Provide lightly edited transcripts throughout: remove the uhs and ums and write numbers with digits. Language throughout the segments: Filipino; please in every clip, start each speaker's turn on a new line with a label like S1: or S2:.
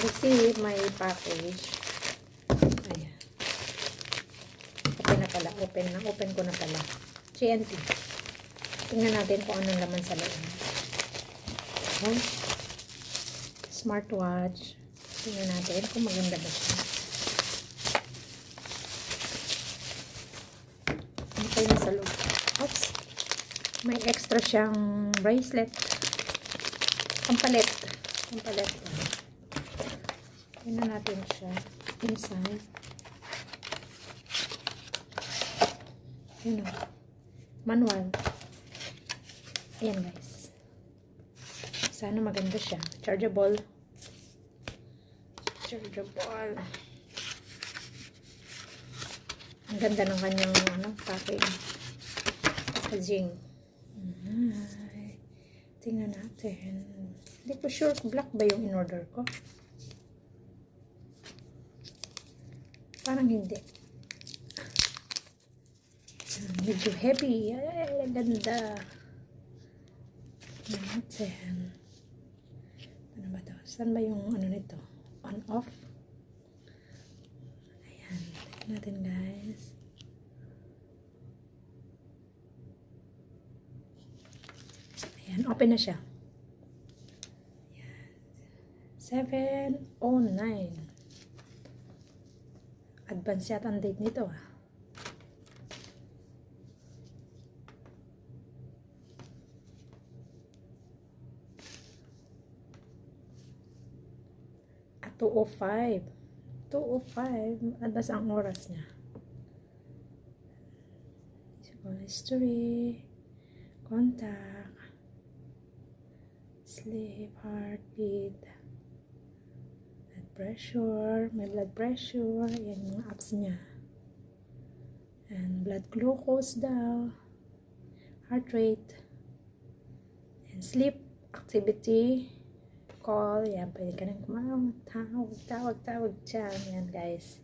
S1: receive my package. Ayan. Open na pala. Open ko na pala. TNT. Tingnan natin kung anong laman sa loob. Okay. Smartwatch. Tingnan natin kung maganda ba siya. Ano kayo nasa loob? Oops. May extra siyang bracelet. Pampalit. Tingnan natin siya. Inside. Yun o. Manual. Ayan guys. Sana maganda siya. Chargeable. Ang ganda ng kanyang packaging. Tingnan natin. Hindi ko sure kung black ba yung in-order ko. Parang hindi. Medyo heavy. Ay, ganda. Natin. Ano ba ito? Saan ba yung ano nito? On, off? Ayan. Tignan natin guys. Ayan. Open na siya. Ayan. 7:09. Advance yata ang date nito ah. At 2:05. 2:05. Advance ang oras niya. History. Contact. Sleep. Heartbeat. Blood pressure. May blood pressure. Yan yung apps niya. And blood glucose daw. Heart rate. And sleep activity. Call. Yan. Pwede ka nang tawag dyan. Yan guys.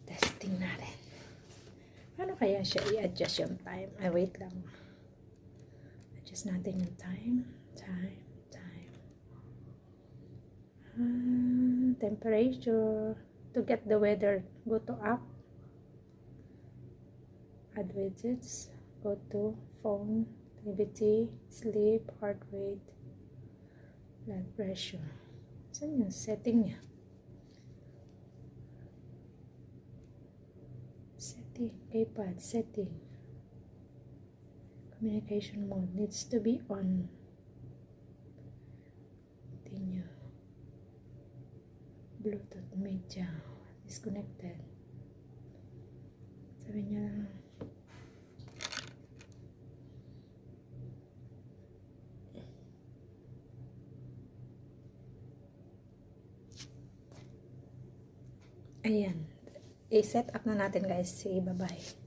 S1: Testing natin. Paano kaya siya i-adjust yung time? Ay, wait lang. Adjust natin yung time. Temperature. To get the weather, go to app. Add widgets. Go to phone. Activity. Sleep. Heart rate. Blood pressure. Saan yung setting niya? Setting. Keypad. Setting. Communication mode needs to be on. Continue. Bluetooth media. Disconnected. Sabi niya ayan. I-set up na natin guys. Sige, bye-bye.